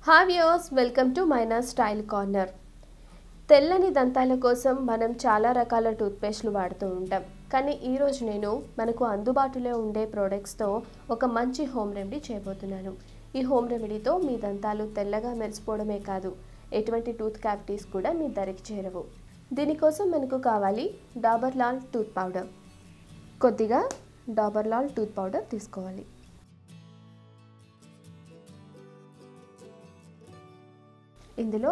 Hi viewers, welcome to Maina style corner. తెల్లని దంతాల కోసం మనం చాలా రకాల టూత్పేస్ట్లు వాడుతూ ఉంటాం. కానీ ఈరోజు నేను మనకు అందుబాటులో ఉండే ప్రోడక్ట్స్తో ఒక మంచి హోమ్ రెమెడీ చేయబోతున్నాను. ఈ హోమ్ రెమెడీతో మీ దంతాలు తెల్లగా మెరిసిపోవడమే కాదు, ఎటువంటి టూత్ క్యావిటీస్ కూడా మీ దరికి చేరవు. దీనికోసం మనకు కావాలి డాబర్ లాల్ టూత్ పౌడర్. కొద్దిగా డాబర్ లాల్ టూత్ పౌడర్ తీసుకోవాలి. ఇందులో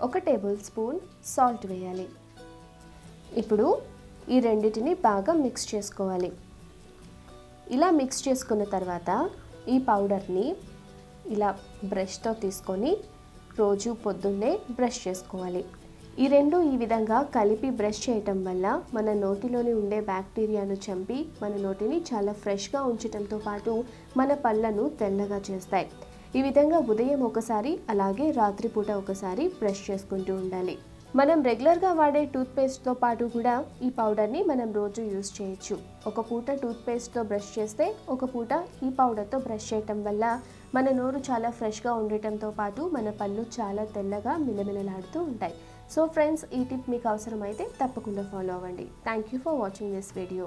1 టేబుల్ స్పూన్ సాల్ట్ వేయాలి. ఇప్పుడు ఈ రెండింటిని బాగా మిక్స్ చేసుకోవాలి. ఇలా మిక్స్ చేసుకున్న తర్వాత ఈ పౌడర్ని ఇలా బ్రష్తో తీసుకొని రోజు పొద్దున్నే బ్రష్ చేసుకోవాలి. ఈ రెండు ఈ విధంగా కలిపి బ్రష్ చేయటం వల్ల మన నోటిలోని ఉండే బ్యాక్టీరియాను చంపి మన నోటిని చాలా ఫ్రెష్గా ఉంచడంతో పాటు మన పళ్ళను తెల్లగా చేస్తాయి. ఈ విధంగా ఉదయం ఒకసారి అలాగే రాత్రిపూట ఒకసారి బ్రష్ చేసుకుంటూ ఉండాలి. మనం రెగ్యులర్గా వాడే టూత్పేస్ట్తో పాటు కూడా ఈ పౌడర్ని మనం రోజు యూజ్ చేయొచ్చు. ఒక పూట టూత్పేస్ట్తో బ్రష్ చేస్తే ఒక పూట ఈ పౌడర్తో బ్రష్ చేయటం వల్ల మన నోరు చాలా ఫ్రెష్గా ఉండటంతో పాటు మన పళ్ళు చాలా తెల్లగా మిలమిలలాడుతూ ఉంటాయి. సో ఫ్రెండ్స్, ఈ టిప్ మీకు అవసరమైతే తప్పకుండా ఫాలో అవ్వండి. Thank you for watching this video.